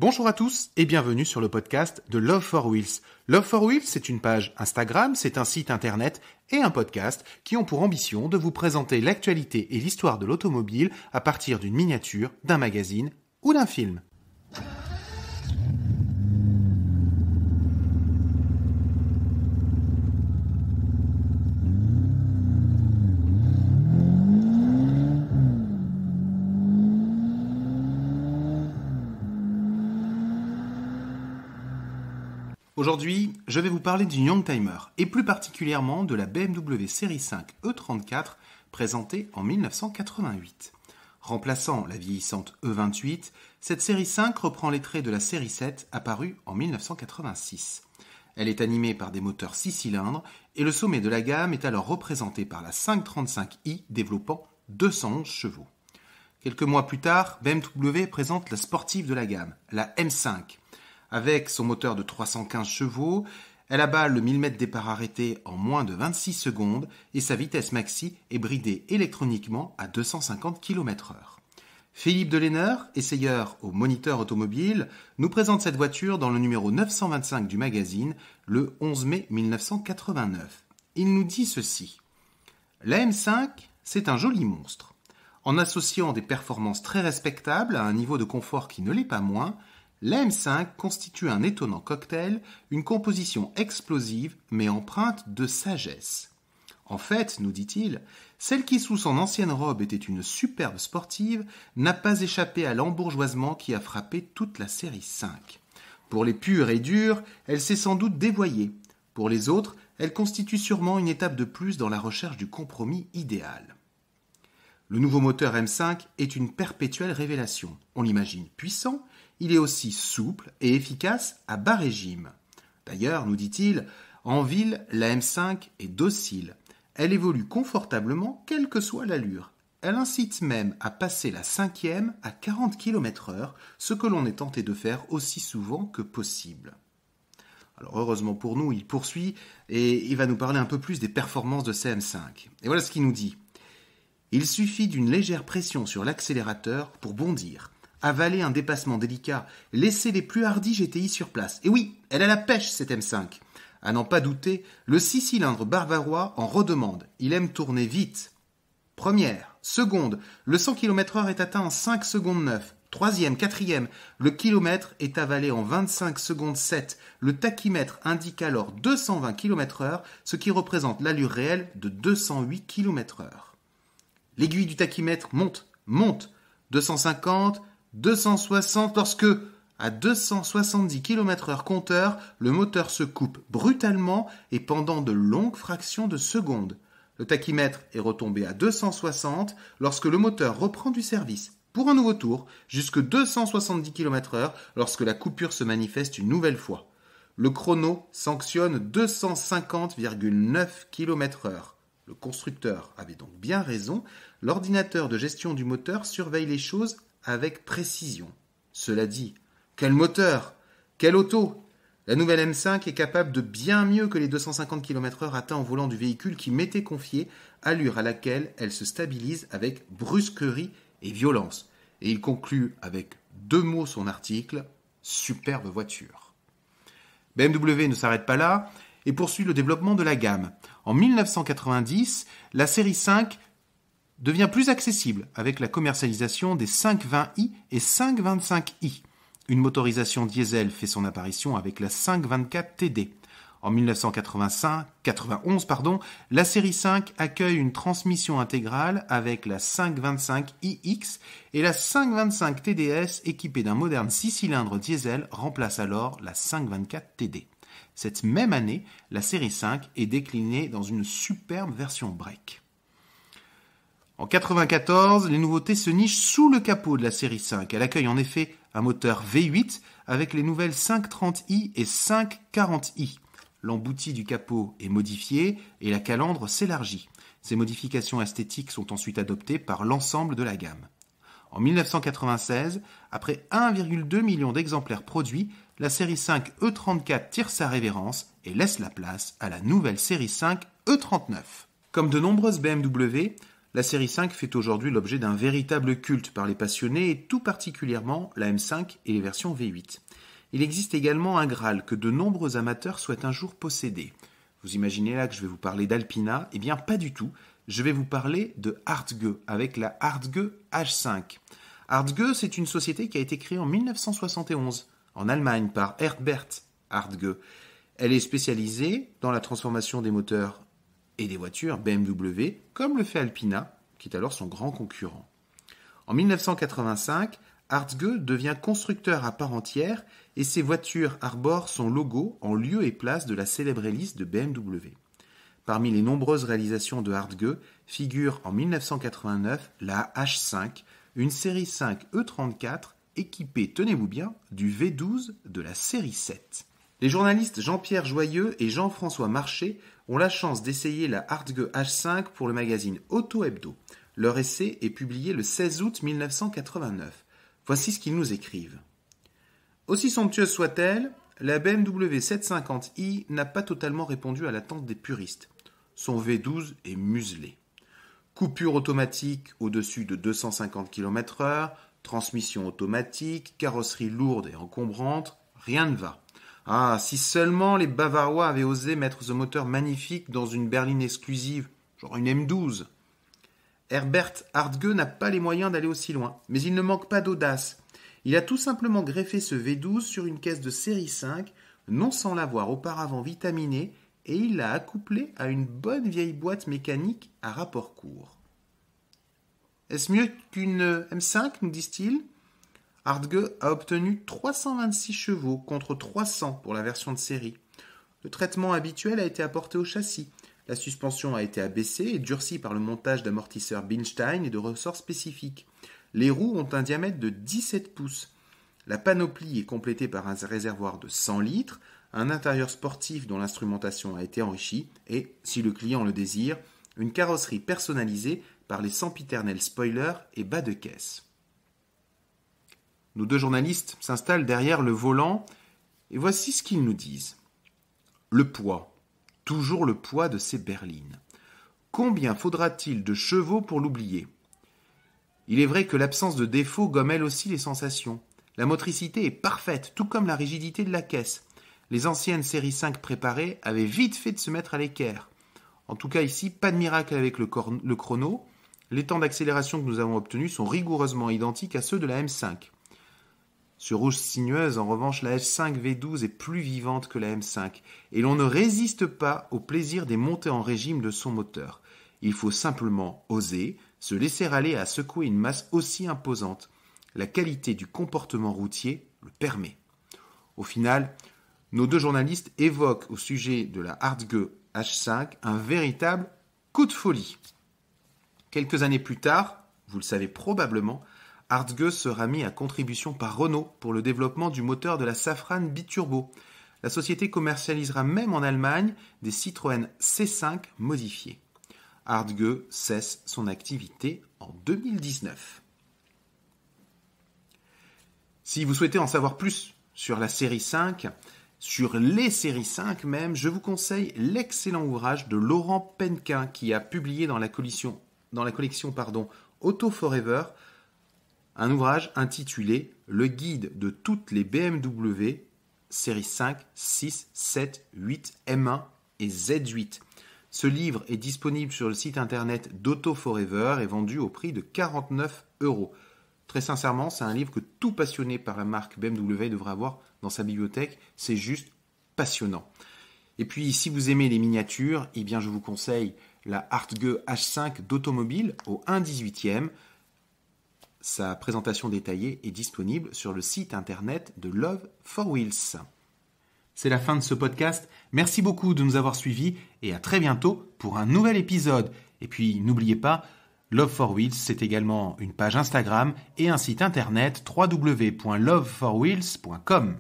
Bonjour à tous et bienvenue sur le podcast de Love for Wheels. Love for Wheels, c'est une page Instagram, c'est un site internet et un podcast qui ont pour ambition de vous présenter l'actualité et l'histoire de l'automobile à partir d'une miniature, d'un magazine ou d'un film. Aujourd'hui, je vais vous parler du Youngtimer, et plus particulièrement de la BMW série 5 E34 présentée en 1988. Remplaçant la vieillissante E28, cette série 5 reprend les traits de la série 7 apparue en 1986. Elle est animée par des moteurs 6 cylindres et le sommet de la gamme est alors représenté par la 535i développant 211 chevaux. Quelques mois plus tard, BMW présente la sportive de la gamme, la M5. Avec son moteur de 315 chevaux, elle abat le 1000 m départ arrêté en moins de 26 secondes et sa vitesse maxi est bridée électroniquement à 250 km/h. Philippe Delenner, essayeur au Moniteur automobile, nous présente cette voiture dans le numéro 925 du magazine le 11 mai 1989. Il nous dit ceci. La M5, c'est un joli monstre. En associant des performances très respectables à un niveau de confort qui ne l'est pas moins, la M5 constitue un étonnant cocktail, une composition explosive mais empreinte de sagesse. En fait, nous dit-il, celle qui sous son ancienne robe était une superbe sportive n'a pas échappé à l'embourgeoisement qui a frappé toute la série 5. Pour les purs et durs, elle s'est sans doute dévoyée. Pour les autres, elle constitue sûrement une étape de plus dans la recherche du compromis idéal. Le nouveau moteur M5 est une perpétuelle révélation. On l'imagine puissant, il est aussi souple et efficace à bas régime. D'ailleurs, nous dit-il, en ville, la M5 est docile. Elle évolue confortablement, quelle que soit l'allure. Elle incite même à passer la 5e à 40 km/h, ce que l'on est tenté de faire aussi souvent que possible. Alors heureusement pour nous, il poursuit et il va nous parler un peu plus des performances de ces M5. Et voilà ce qu'il nous dit. Il suffit d'une légère pression sur l'accélérateur pour bondir, avaler un dépassement délicat, laisser les plus hardis GTI sur place. Et oui, elle a la pêche cette M5. À n'en pas douter, le 6 cylindres bavarois en redemande. Il aime tourner vite. Première, seconde, le 100 km/h est atteint en 5 secondes 9. Troisième, quatrième, le kilomètre est avalé en 25 secondes 7. Le tachymètre indique alors 220 km/h, ce qui représente l'allure réelle de 208 km/h. L'aiguille du tachymètre monte, 250, 260, lorsque, à 270 km/h compteur, le moteur se coupe brutalement et pendant de longues fractions de secondes. Le tachymètre est retombé à 260 lorsque le moteur reprend du service, pour un nouveau tour, jusque 270 km/h lorsque la coupure se manifeste une nouvelle fois. Le chrono sanctionne 250,9 km/h. Le constructeur avait donc bien raison, l'ordinateur de gestion du moteur surveille les choses avec précision. Cela dit, quel moteur, quelle auto! La nouvelle M5 est capable de bien mieux que les 250 km/h atteints au volant du véhicule qui m'était confié, allure à laquelle elle se stabilise avec brusquerie et violence. Et il conclut avec 2 mots son article, superbe voiture. BMW ne s'arrête pas là et poursuit le développement de la gamme. En 1990, la série 5 devient plus accessible avec la commercialisation des 520i et 525i. Une motorisation diesel fait son apparition avec la 524 TD. En 1991, la série 5 accueille une transmission intégrale avec la 525iX et la 525 TDS équipée d'un moderne 6 cylindres diesel remplace alors la 524 TD. Cette même année, la série 5 est déclinée dans une superbe version break. En 1994, les nouveautés se nichent sous le capot de la série 5. Elle accueille en effet un moteur V8 avec les nouvelles 530i et 540i. L'embouti du capot est modifié et la calandre s'élargit. Ces modifications esthétiques sont ensuite adoptées par l'ensemble de la gamme. En 1996, après 1,2 million d'exemplaires produits, la série 5 E34 tire sa révérence et laisse la place à la nouvelle série 5 E39. Comme de nombreuses BMW, la série 5 fait aujourd'hui l'objet d'un véritable culte par les passionnés et tout particulièrement la M5 et les versions V8. Il existe également un Graal que de nombreux amateurs souhaitent un jour posséder. Vous imaginez là que je vais vous parler d'Alpina ? Eh bien pas du tout, je vais vous parler de Hardge avec la Hardge H5. Hardge, c'est une société qui a été créée en 1971 en Allemagne par Herbert Hardge. Elle est spécialisée dans la transformation des moteurs et des voitures BMW, comme le fait Alpina, qui est alors son grand concurrent. En 1985, Hardge devient constructeur à part entière et ses voitures arborent son logo en lieu et place de la célèbre hélice de BMW. Parmi les nombreuses réalisations de Hardge figure en 1989 la H5, une série 5 E34 équipée, tenez-vous bien, du V12 de la série 7. Les journalistes Jean-Pierre Joyeux et Jean-François Marché ont la chance d'essayer la Hardge H5 pour le magazine Auto Hebdo. Leur essai est publié le 16 août 1989. Voici ce qu'ils nous écrivent. Aussi somptueuse soit-elle, la BMW 750i n'a pas totalement répondu à l'attente des puristes. Son V12 est muselé. Coupure automatique au-dessus de 250 km/h, transmission automatique, carrosserie lourde et encombrante, rien ne va. Ah, si seulement les Bavarois avaient osé mettre ce moteur magnifique dans une berline exclusive, genre une M12. Herbert Hardge n'a pas les moyens d'aller aussi loin, mais il ne manque pas d'audace. Il a tout simplement greffé ce V12 sur une caisse de série 5, non sans l'avoir auparavant vitaminé, et il l'a accouplé à une bonne vieille boîte mécanique à rapport court. Est-ce mieux qu'une M5, nous disent-ils ? Hardge a obtenu 326 chevaux contre 300 pour la version de série. Le traitement habituel a été apporté au châssis. La suspension a été abaissée et durcie par le montage d'amortisseurs Bilstein et de ressorts spécifiques. Les roues ont un diamètre de 17 pouces. La panoplie est complétée par un réservoir de 100 litres, un intérieur sportif dont l'instrumentation a été enrichie et, si le client le désire, une carrosserie personnalisée par les sempiternels spoilers et bas de caisse. Nos deux journalistes s'installent derrière le volant et voici ce qu'ils nous disent. Le poids, toujours le poids de ces berlines. Combien faudra-t-il de chevaux pour l'oublier ? Il est vrai que l'absence de défaut gomme elle aussi les sensations. La motricité est parfaite, tout comme la rigidité de la caisse. Les anciennes séries 5 préparées avaient vite fait de se mettre à l'équerre. En tout cas ici, pas de miracle avec le chrono. Les temps d'accélération que nous avons obtenus sont rigoureusement identiques à ceux de la M5. Sur rouge sinueuse, en revanche, la H5 V12 est plus vivante que la M5 et l'on ne résiste pas au plaisir des montées en régime de son moteur. Il faut simplement oser, se laisser aller à secouer une masse aussi imposante. La qualité du comportement routier le permet. Au final, nos deux journalistes évoquent au sujet de la Hardge H5 un véritable coup de folie. Quelques années plus tard, vous le savez probablement, Hardge sera mis à contribution par Renault pour le développement du moteur de la Safran biturbo. La société commercialisera même en Allemagne des Citroën C5 modifiés. Hardge cesse son activité en 2019. Si vous souhaitez en savoir plus sur la série 5, sur les séries 5 même, je vous conseille l'excellent ouvrage de Laurent Penquin qui a publié dans la collection Auto Forever, un ouvrage intitulé « Le guide de toutes les BMW série 5, 6, 7, 8, M1 et Z8 ». Ce livre est disponible sur le site internet d'Auto Forever et vendu au prix de 49 €. Très sincèrement, c'est un livre que tout passionné par la marque BMW devrait avoir dans sa bibliothèque. C'est juste passionnant. Et puis, si vous aimez les miniatures, eh bien, je vous conseille la Hardge H5 d'Automobile au 1/18e. Sa présentation détaillée est disponible sur le site internet de Love for Wheels. C'est la fin de ce podcast. Merci beaucoup de nous avoir suivis et à très bientôt pour un nouvel épisode. Et puis, n'oubliez pas, Love for Wheels, c'est également une page Instagram et un site internet www.loveforwheels.com.